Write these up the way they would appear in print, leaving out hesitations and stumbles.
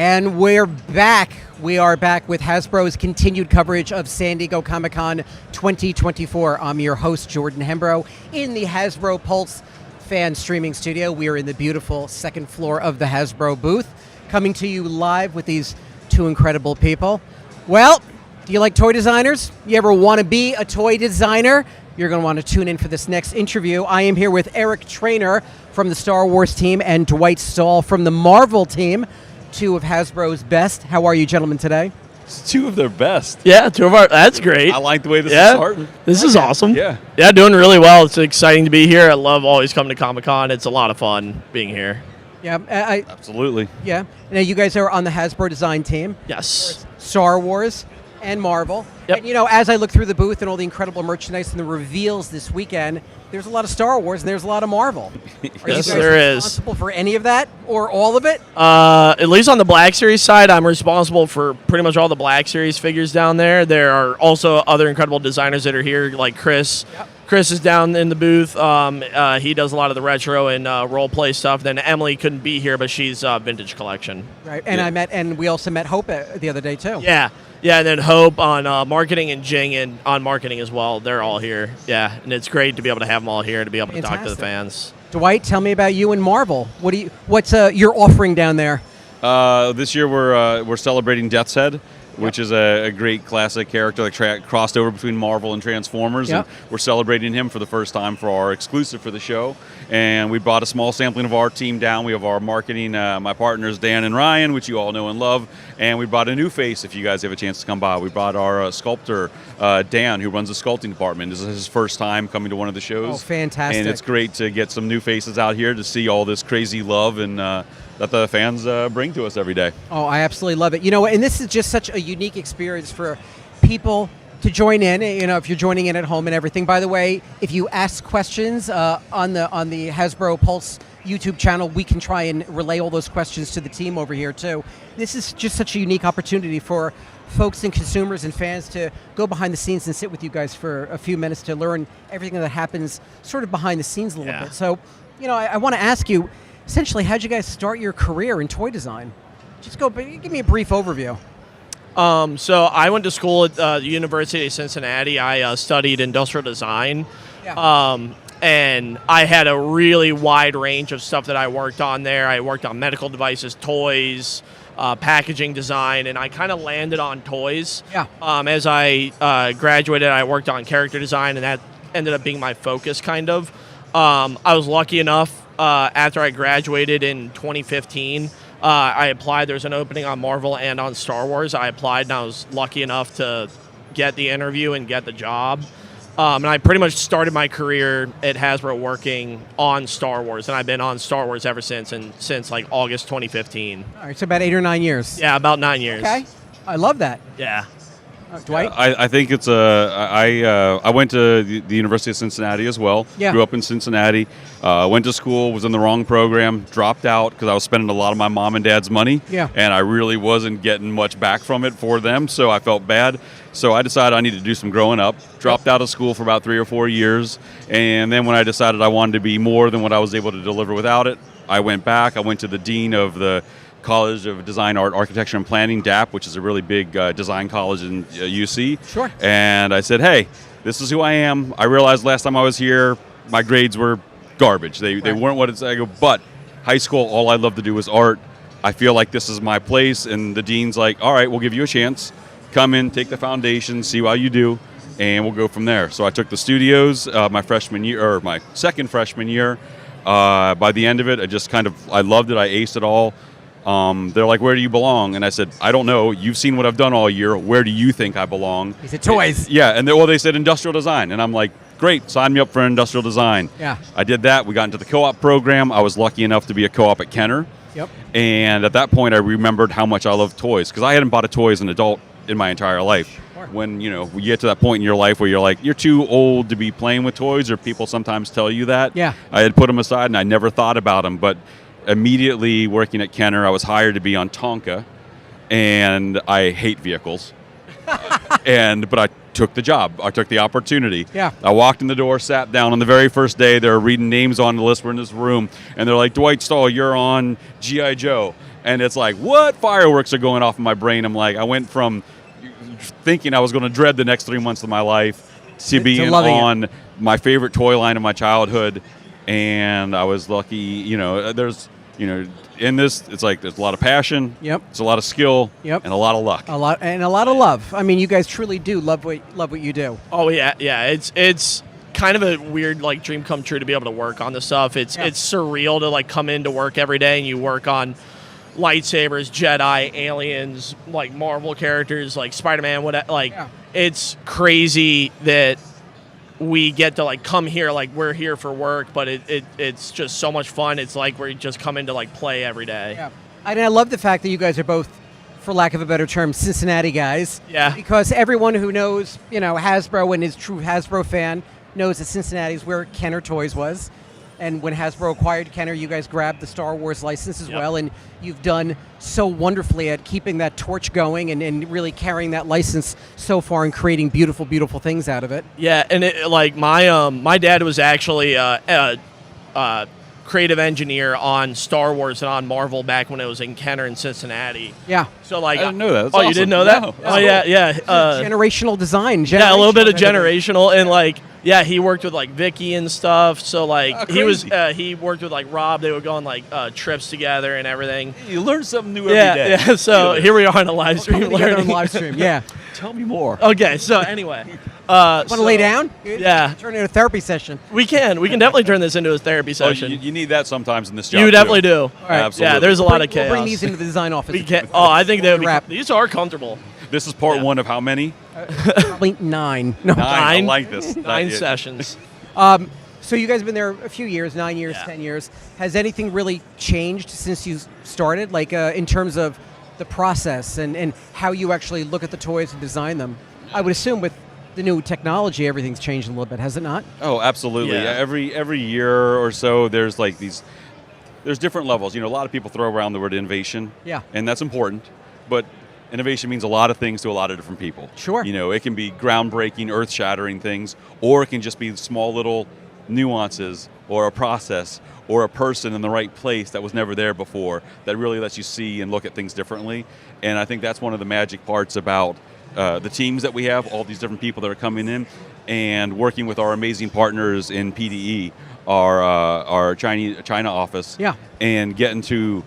And we're back. We are back with Hasbro's continued coverage of San Diego Comic-Con 2024. I'm your host, Jordan Hembrough, in the Hasbro Pulse fan streaming studio. We are in the beautiful second floor of the Hasbro booth, coming to you live with these two incredible people. Well, do you like toy designers? You ever want to be a toy designer? You're going to want to tune in for this next interview. I am here with Eric Trainer from the Star Wars team and Dwight Stahl from the Marvel team. Two of Hasbro's best. How are you gentlemen today? It's two of their best. Yeah, two of our, that's great. I like the way this is starting. This is awesome. Yeah, doing really well. It's exciting to be here. I love always coming to Comic-Con. It's a lot of fun being here. Yeah, absolutely. Yeah. Now you guys are on the Hasbro design team. Yes. Star Wars and Marvel. Yep. And as I look through the booth and all the incredible merchandise and the reveals this weekend, there's a lot of Star Wars and there's a lot of Marvel. Are Yes, you guys there is. responsible for any of that or all of it? At least on the Black Series side, I'm responsible for pretty much all the Black Series figures down there. There are also other incredible designers that are here, like Chris. Yep. Chris is down in the booth. He does a lot of the retro and role play stuff. Then Emily couldn't be here, but she's vintage collection. Right, and we also met Hope the other day too. Yeah, and then Hope on marketing and Jing on marketing as well. They're all here. Yeah, and it's great to be able to have them all here to be able to talk to the fans. Dwight, tell me about you and Marvel. What's your offering down there? This year we're celebrating Death's Head, which is a great classic character that crossed over between Marvel and Transformers. Yep. And we're celebrating him for the first time for our exclusive for the show. And we brought a small sampling of our team down. We have our marketing, my partners Dan and Ryan, which you all know and love. And we brought a new face if you guys have a chance to come by. We brought our sculptor, Dan, who runs the sculpting department. This is his first time coming to one of the shows. Oh, fantastic. And it's great to get some new faces out here to see all this crazy love and that the fans bring to us every day. Oh, I absolutely love it. And this is just such a unique experience for people to join in, if you're joining in at home and everything. By the way, if you ask questions on the Hasbro Pulse YouTube channel, we can try and relay all those questions to the team over here too. This is just such a unique opportunity for folks and consumers and fans to go behind the scenes and sit with you guys for a few minutes to learn everything that happens sort of behind the scenes a little bit. So, I want to ask you, essentially, how'd you guys start your career in toy design? Just give me a brief overview. So I went to school at the University of Cincinnati. I studied industrial design. Yeah. And I had a really wide range of stuff that I worked on there. I worked on medical devices, toys, packaging design, and I kind of landed on toys. Yeah. As I graduated, I worked on character design, and that ended up being my focus, kind of. I was lucky enough, after I graduated in 2015, I applied. There's an opening on Marvel and on Star Wars. I applied, and I was lucky enough to get the interview and get the job. And I pretty much started my career at Hasbro working on Star Wars, and I've been on Star Wars ever since, and since like August 2015. All right, so about 8 or 9 years. Yeah, about 9 years. Okay, I love that. Yeah. Dwight? I think it's I went to the University of Cincinnati as well. Yeah. Grew up in Cincinnati. Went to school, was in the wrong program, dropped out because I was spending a lot of my mom and dad's money. Yeah. And I really wasn't getting much back from it for them, so I felt bad. So I decided I needed to do some growing up. Dropped out of school for about 3 or 4 years. And then when I decided I wanted to be more than what I was able to deliver without it, I went back. I went to the dean of the College of Design, Art, Architecture, and Planning, DAP, which is a really big design college in UC. Sure. And I said, hey, this is who I am. I realized last time I was here, my grades were garbage. They weren't what it's. I go, but high school, all I loved to do was art. I feel like this is my place. And the dean's like, all right, we'll give you a chance. Come in, take the foundation, see how you do, and we'll go from there. So I took the studios my second freshman year. By the end of it, I loved it. I aced it all. They're like, where do you belong? And I said, I don't know. You've seen what I've done all year. Where do you think I belong? He said toys. Yeah, and they said industrial design. And I'm like, great, sign me up for industrial design. Yeah. I did that. We got into the co-op program. I was lucky enough to be a co-op at Kenner. Yep. And at that point, I remembered how much I love toys because I hadn't bought a toy as an adult in my entire life. Sure. When, you get to that point in your life where you're like, you're too old to be playing with toys, or people sometimes tell you that. Yeah. I had put them aside and I never thought about them, but immediately working at Kenner, I was hired to be on Tonka, and I hate vehicles. But I took the job. I took the opportunity. Yeah. I walked in the door, sat down. On the very first day, they were reading names on the list. We're in this room, and they're like, Dwight Stahl, you're on G.I. Joe. and it's like, what fireworks are going off in my brain? I'm like, I went from thinking I was going to dread the next 3 months of my life to being on my favorite toy line of my childhood, and I was lucky. There's in this, it's like there's a lot of passion. Yep. It's a lot of skill. Yep. And a lot of luck. A lot of love. I mean, you guys truly do love what you do. Oh yeah. It's kind of a weird like dream come true to be able to work on this stuff. It's surreal to like come into work every day and you work on lightsabers, Jedi, aliens, like Marvel characters, like Spider-Man. It's crazy that we get to like come here, like we're here for work, but it's just so much fun. It's like we just come in to like play every day. Yeah, and I love the fact that you guys are both, for lack of a better term, Cincinnati guys. Yeah. Because everyone who knows, Hasbro and is true Hasbro fan knows that Cincinnati is where Kenner Toys was. And when Hasbro acquired Kenner, you guys grabbed the Star Wars license as well, and you've done so wonderfully at keeping that torch going and really carrying that license so far and creating beautiful, beautiful things out of it. Yeah, and my dad was actually a creative engineer on Star Wars and on Marvel back when it was in Kenner in Cincinnati. Yeah. So like, I didn't know that. That's you awesome. didn't know that? No. Oh yeah. Generational design. Yeah, a little bit of generational, and like, yeah, he worked with like Vicky and stuff. So like, he worked with like Rob. They would go on like trips together and everything. You learn something new every day. Yeah. So here we are on a live stream. On live stream. Yeah. Tell me more. Okay. So anyway, want to lay down? Yeah. Turn it into a therapy session. We can definitely turn this into a therapy session. You need that sometimes in this job. You definitely do. All right. Absolutely. Yeah, there's a lot of chaos. We'll bring these into the design office. We can. Oh, I think these are comfortable. This is part one of how many? Probably 9. No. 9. I like this. 9 sessions. So you guys have been there a few years, 9 years, 10 years. Has anything really changed since you started, like in terms of the process and how you actually look at the toys and design them? I would assume with the new technology, everything's changed a little bit, has it not? Oh, absolutely. Yeah. Every year or so, there's like there's different levels. A lot of people throw around the word innovation. Yeah. And that's important, but innovation means a lot of things to a lot of different people. Sure. It can be groundbreaking, earth-shattering things, or it can just be small little nuances or a process or a person in the right place that was never there before that really lets you see and look at things differently. And I think that's one of the magic parts about the teams that we have, all these different people that are coming in, and working with our amazing partners in PDE, our China office, and getting to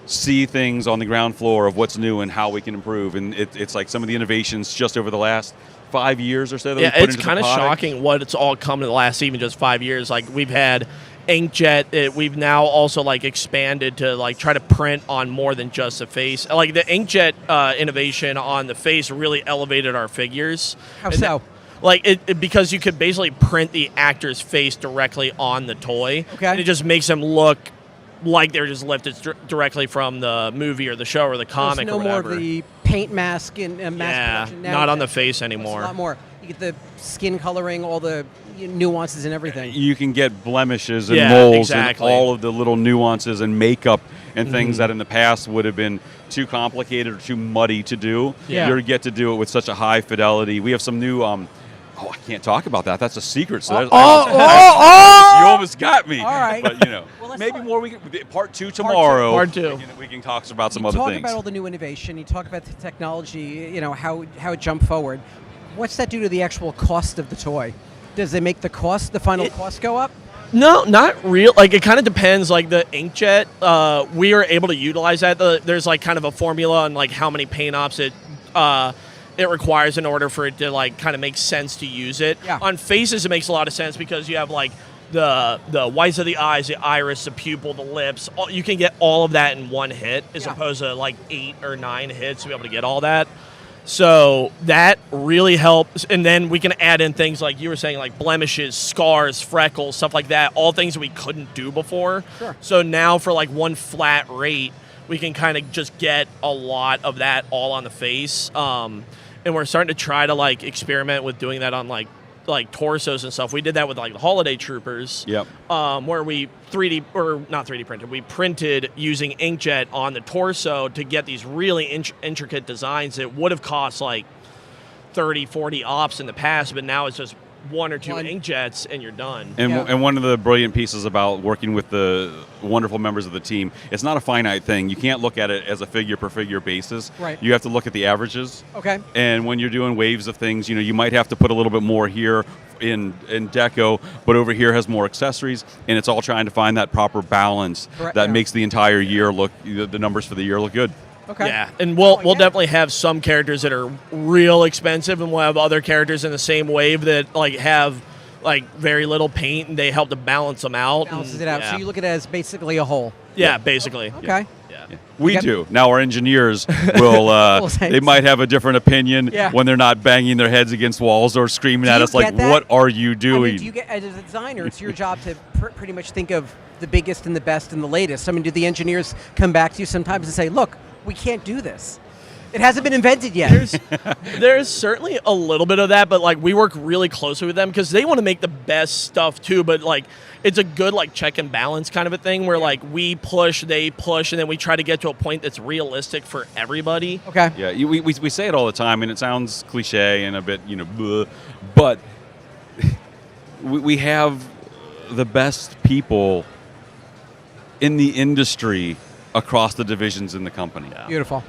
see things on the ground floor of what's new and how we can improve. And it's like some of the innovations just over the last 5 years or so that we put it's into kind the of product. shocking what it's all come in the last even just 5 years. Like we've had inkjet, we've now also like expanded to like try to print on more than just a face. Like the inkjet innovation on the face really elevated our figures. How so? Because you could basically print the actor's face directly on the toy. Okay. And it just makes them look like they're just lifted directly from the movie or the show or the comic There's no or whatever. more of the paint mask and mask production. Now not on the face anymore. It's a lot more. You get the skin coloring, all the nuances and everything. You can get blemishes and Yeah, moles exactly. and all of the little nuances and makeup and things that in the past would have been too complicated or too muddy to do. Yeah. You get to do it with such a high fidelity. We have some new I can't talk about that. That's a secret. So you almost got me. All right. But Well, maybe more. Part 2 tomorrow. Part two. We can talk about some You other talk things. about all the new innovation. You talk about the technology. How it jumped forward. What's that do to the actual cost of the toy? Does it make the final cost go up? No, not real. Like it kind of depends. Like the inkjet, we are able to utilize that. There's like kind of a formula on like how many paint ops it requires in order for it to like kind of make sense to use it. Yeah. On faces, it makes a lot of sense because you have like the whites of the eyes, the iris, the pupil, the lips. You can get all of that in one hit as opposed to like 8 or 9 hits to be able to get all that. So that really helps. And then we can add in things like you were saying, like blemishes, scars, freckles, stuff like that, all things that we couldn't do before. Sure. So now for like one flat rate, we can kind of just get a lot of that all on the face. And we're starting to try to like experiment with doing that on like torsos and stuff. We did that with like the Holiday Troopers. Yep. Where we not 3D printed. We printed using inkjet on the torso to get these really intricate designs that would have cost like 30, 40 ops in the past, but now it's just one or two inkjets and you're done. And one of the brilliant pieces about working with the wonderful members of the team, it's not a finite thing. You can't look at it as a figure per figure basis. Right. You have to look at the averages. Okay. And when you're doing waves of things, you might have to put a little bit more here in deco, but over here has more accessories, and it's all trying to find that proper balance that makes the entire year look, the numbers for the year look good. Okay. Yeah, and we'll definitely have some characters that are real expensive, and we'll have other characters in the same wave that have very little paint, and they help to balance them out. Balances it out. So you look at it as basically a whole. Yeah, basically. Okay. Yeah. We do. Now our engineers will, they might have a different opinion when they're not banging their heads against walls or screaming at us like, what are you doing? I mean, do you get, as a designer, it's your job to pretty much think of the biggest and the best and the latest. I mean, do the engineers come back to you sometimes and say, look, we can't do this? It hasn't been invented yet. There's certainly a little bit of that, but we work really closely with them because they want to make the best stuff too. But it's a good check and balance kind of a thing where we push, they push, and then we try to get to a point that's realistic for everybody. Okay. Yeah, we say it all the time, and it sounds cliche and a bit bleh, but we have the best people in the industry across the divisions in the company. Yeah. Beautiful.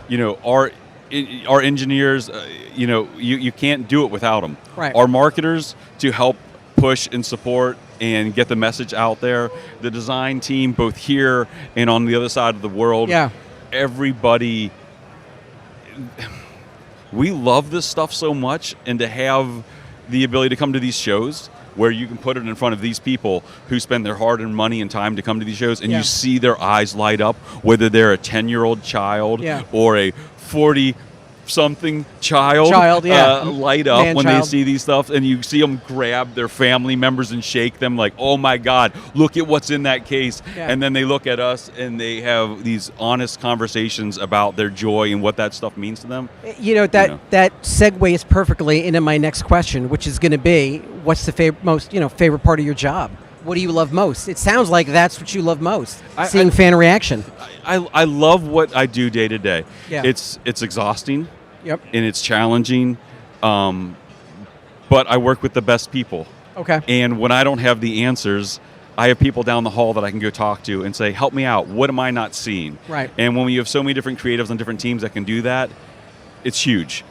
Our engineers, you can't do it without them. Right. Our marketers to help push and support and get the message out there. The design team, both here and on the other side of the world. Yeah. Everybody, we love this stuff so much, and to have the ability to come to these shows where you can put it in front of these people who spend their hard-earned money and time to come to these shows, and you see their eyes light up, whether they're a 10-year-old child or a 40-something child light up when they see these stuff, and you see them grab their family members and shake them like, oh my God, look at what's in that case. And then they look at us and they have these honest conversations about their joy and what that stuff means to them. That segues perfectly into my next question, which is going to be, what's the favorite part of your job? What do you love most? It sounds like that's what you love most, seeing fan reaction. I love what I do day to day. Yeah. It's exhausting. Yep. And it's challenging, but I work with the best people. Okay. And when I don't have the answers, I have people down the hall that I can go talk to and say, help me out. What am I not seeing? Right. And when you have so many different creatives on different teams that can do that, it's huge.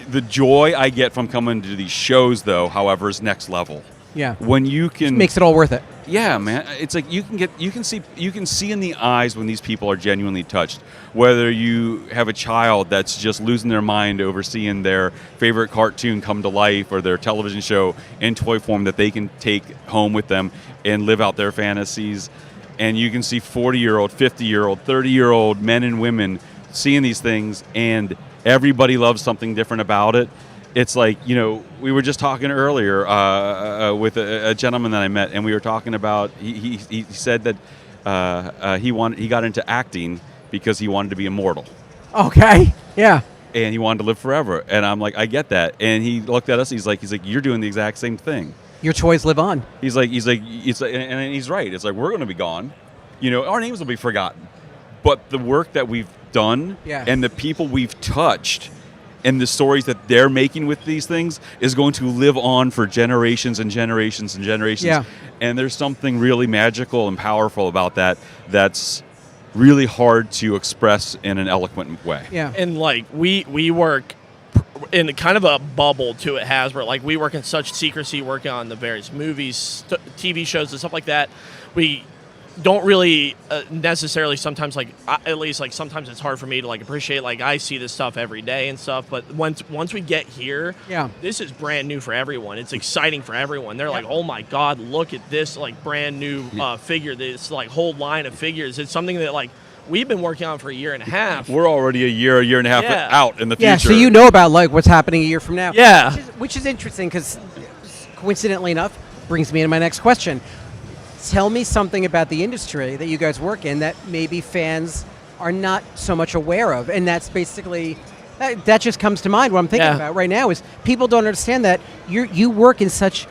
The joy I get from coming to these shows, though, however, is next level. Yeah. When you can... Just makes it all worth it. Yeah, man. It's like you can see in the eyes when these people are genuinely touched. Whether you have a child that's just losing their mind over seeing their favorite cartoon come to life, or their television show in toy form that they can take home with them and live out their fantasies. And you can see 40-year-old, 50-year-old, 30-year-old men and women seeing these things, and everybody loves something different about it. It's like, we were just talking earlier with a gentleman that I met, and we were talking about, he said that he got into acting because he wanted to be immortal. Okay, yeah. And he wanted to live forever. And I'm like, I get that. And he looked at us, he's like, you're doing the exact same thing. Your toys live on. He's like, and he's right. It's like, we're going to be gone. Our names will be forgotten. But the work that we've done and the people we've touched and the stories that they're making with these things is going to live on for generations and generations and generations. Yeah. And there's something really magical and powerful about that that's really hard to express in an eloquent way. Yeah. And we work in kind of a bubble too at Hasbro. We work in such secrecy, working on the various movies, TV shows and stuff like that. We don't really necessarily sometimes at least sometimes it's hard for me to appreciate I see this stuff every day and stuff, but once we get here, this is brand new for everyone. It's exciting for everyone. They're like, oh my God, look at this brand new figure, this whole line of figures. It's something that we've been working on for a year and a half. We're already a year and a half out in the future. Yeah, so you know about what's happening a year from now. Yeah. Which is interesting, because coincidentally enough brings me to my next question. Tell me something about the industry that you guys work in that maybe fans are not so much aware of. And that's basically, that just comes to mind. What I'm thinking about right now is people don't understand that you work in such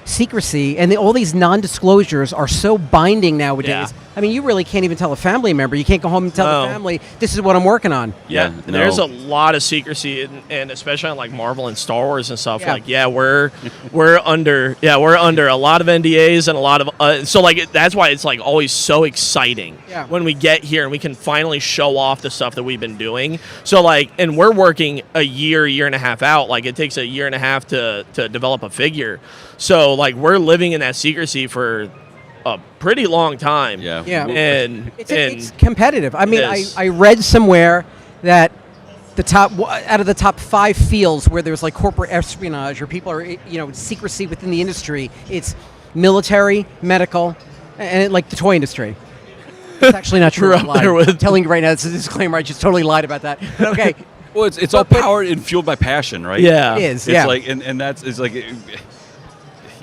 secrecy, and all these non-disclosures are so binding nowadays. I mean, you really can't even tell a family member. You can't go home and tell No. the family, this is what I'm working on. Yeah, no. there's a lot of secrecy, and especially on like Marvel and Star Wars and stuff. Yeah. Like, we're under a lot of NDAs and a lot of so like that's why it's like always so exciting when we get here and we can finally show off the stuff that we've been doing. So like, and we're working a year and a half out. Like it takes a year and a half to develop a figure. So like we're living in that secrecy for a pretty long time. Yeah. Yeah. And It's competitive. I mean, It is. I read somewhere that out of the top 5 fields where there's like corporate espionage or people are, secrecy within the industry, it's military, medical, and like the toy industry. It's actually not true. We're I'm up there lying. with- I'm telling you right now, it's a disclaimer. I just totally lied about that. But okay. Well, it's all powered and fueled by passion, right? Yeah. It is. It's Yeah. like, and that's, it's like,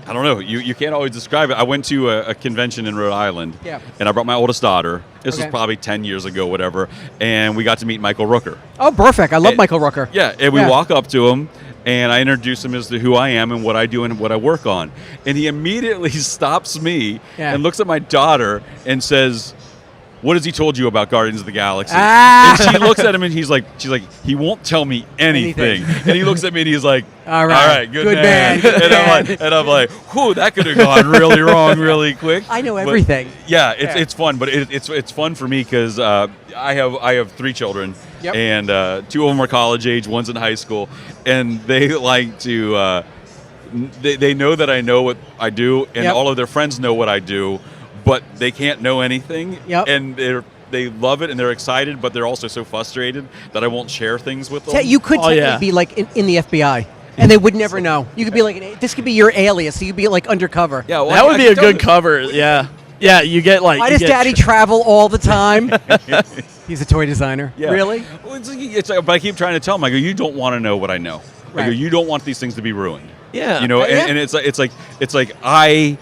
I don't know. You can't always describe it. I went to a convention in Rhode Island, Yeah. and I brought my oldest daughter. This Okay. was probably 10 years ago, whatever, and we got to meet Michael Rooker. Oh, perfect. I love And- Michael Rooker. Yeah, and we Yeah. walk up to him, and I introduce him as to who I am and what I do and what I work on. And he immediately stops me Yeah. and looks at my daughter and says, "What has he told you about Guardians of the Galaxy?" Ah! And she looks at him and she's like, "He won't tell me anything." And he looks at me and he's like, All right. good Good man, good and I'm like, whew, that could have gone really wrong really quick. I know But, everything. yeah, Yeah. it's fun, but it's fun for me because I have 3 children, Yep. and 2 of them are college age, one's in high school, and they like to they know that I know what I do, and Yep. all of their friends know what I do, but they can't know anything, Yep. and they love it and they're excited, but they're also so frustrated that I won't share things with them. Yeah, you could Oh, technically yeah. be like in the FBI, and they would never know. You could be like, this could be your alias. So you could be like undercover. Yeah, well, that would I be can a tell good you- cover. Yeah. Yeah, you get like. Why you does get Daddy travel all the time? He's a toy designer. Yeah. Really? Well, it's like, but I keep trying to tell them, I go, you don't want to know what I know. I go, Right. you don't want these things to be ruined. Yeah. You know, Yeah. and it's like I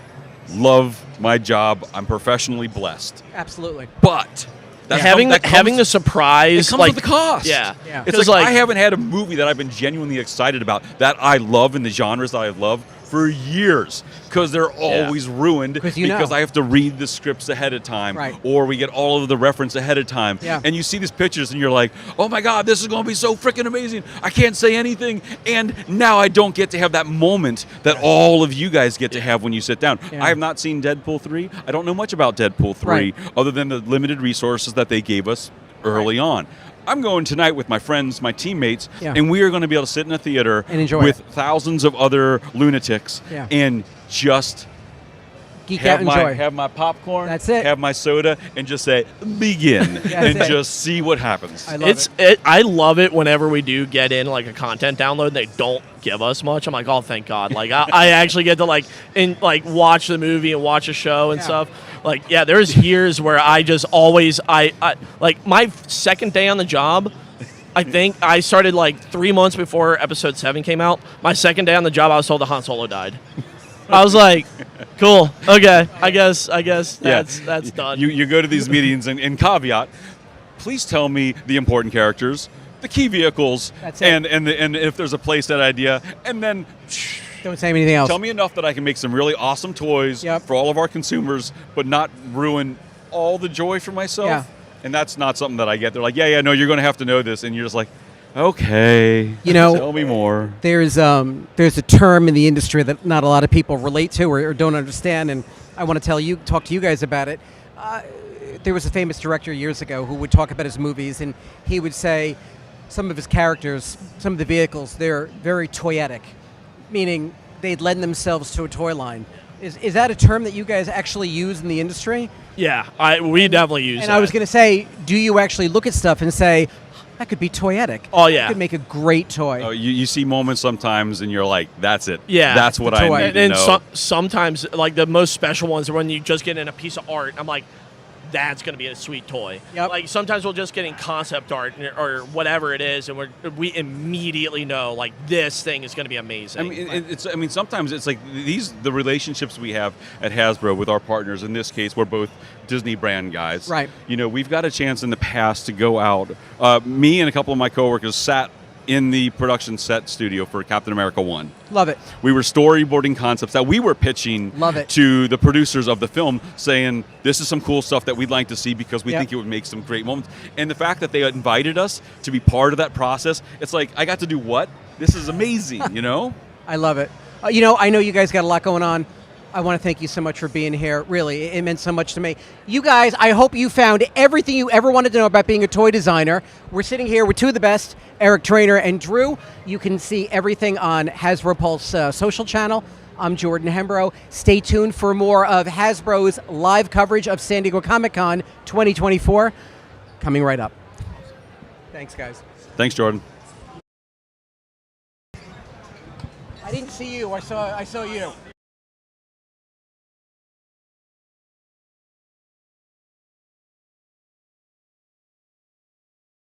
love my job. I'm professionally blessed, Absolutely. but having the surprise it comes like with the cost. Yeah. Yeah. It's 'Cause, like I haven't had a movie that I've been genuinely excited about that I love in the genres that I love for years, because they're always ruined Because you know. I have to read the scripts ahead of time, Right. or we get all of the reference ahead of time. Yeah. And you see these pictures and you're like, oh my God, this is going to be so freaking amazing. I can't say anything. And now I don't get to have that moment that all of you guys get to have when you sit down. Yeah. I have not seen Deadpool 3. I don't know much about Deadpool 3 Right. other than the limited resources that they gave us early on. I'm going tonight with my friends, my teammates, Yeah. and we are going to be able to sit in a theater And enjoy with it. thousands of other lunatics Yeah. and just Geek out and enjoy. have my popcorn, That's it. have my soda, and just say, begin, and it. just see what happens. I love I love it whenever we do get in like a content download and they don't give us much. I'm like, oh, thank God. Like I actually get to like watch the movie and watch a show and Yeah. stuff. Like, yeah, there's years where I just always I like my second day on the job. I think I started like 3 months before episode 7 came out. My second day on the job, I was told that Han Solo died. I was like, cool, okay, I guess that's done. You go to these meetings and caveat, please tell me the important characters, the key vehicles, That's it. and if there's a playset idea, and then Don't say anything else. tell me enough that I can make some really awesome toys Yep. for all of our consumers, but not ruin all the joy for myself. Yeah. And that's not something that I get. They're like, no, you're going to have to know this, and you're just like, okay, You know, tell me more. There's a term in the industry that not a lot of people relate to or don't understand, and I want to talk to you guys about it. There was a famous director years ago who would talk about his movies, and he would say some of his characters, some of the vehicles, they're very toyetic, meaning they'd lend themselves to a toy line. Is that a term that you guys actually use in the industry? Yeah, we definitely use And that. I was going to say, do you actually look at stuff and say, that could be toyetic? Oh, yeah. That could make a great toy. Oh, you see moments sometimes, and you're like, that's it. Yeah. That's what The I toy. need to and know. sometimes, like the most special ones are when you just get in a piece of art. I'm like, that's going to be a sweet toy. Yep. Like sometimes we'll just get in concept art or whatever it is, and we immediately know like this thing is going to be amazing. I mean, sometimes it's like the relationships we have at Hasbro with our partners. In this case, we're both Disney brand guys. Right. You know, we've got a chance in the past to go out. Me and a couple of my coworkers sat in the production set studio for Captain America 1. Love it. We were storyboarding concepts that we were pitching Love it. to the producers of the film, saying, this is some cool stuff that we'd like to see because we Yep. think it would make some great moments. And the fact that they invited us to be part of that process, it's like, I got to do what? This is amazing, you know? I love it. You know, I know you guys got a lot going on. I want to thank you so much for being here. Really, it meant so much to me. You guys, I hope you found everything you ever wanted to know about being a toy designer. We're sitting here with two of the best, Eric Trainer and Drew. You can see everything on Hasbro Pulse social channel. I'm Jordan Hembrough. Stay tuned for more of Hasbro's live coverage of San Diego Comic-Con 2024 coming right up. Thanks, guys. Thanks, Jordan. I didn't see you. I saw you.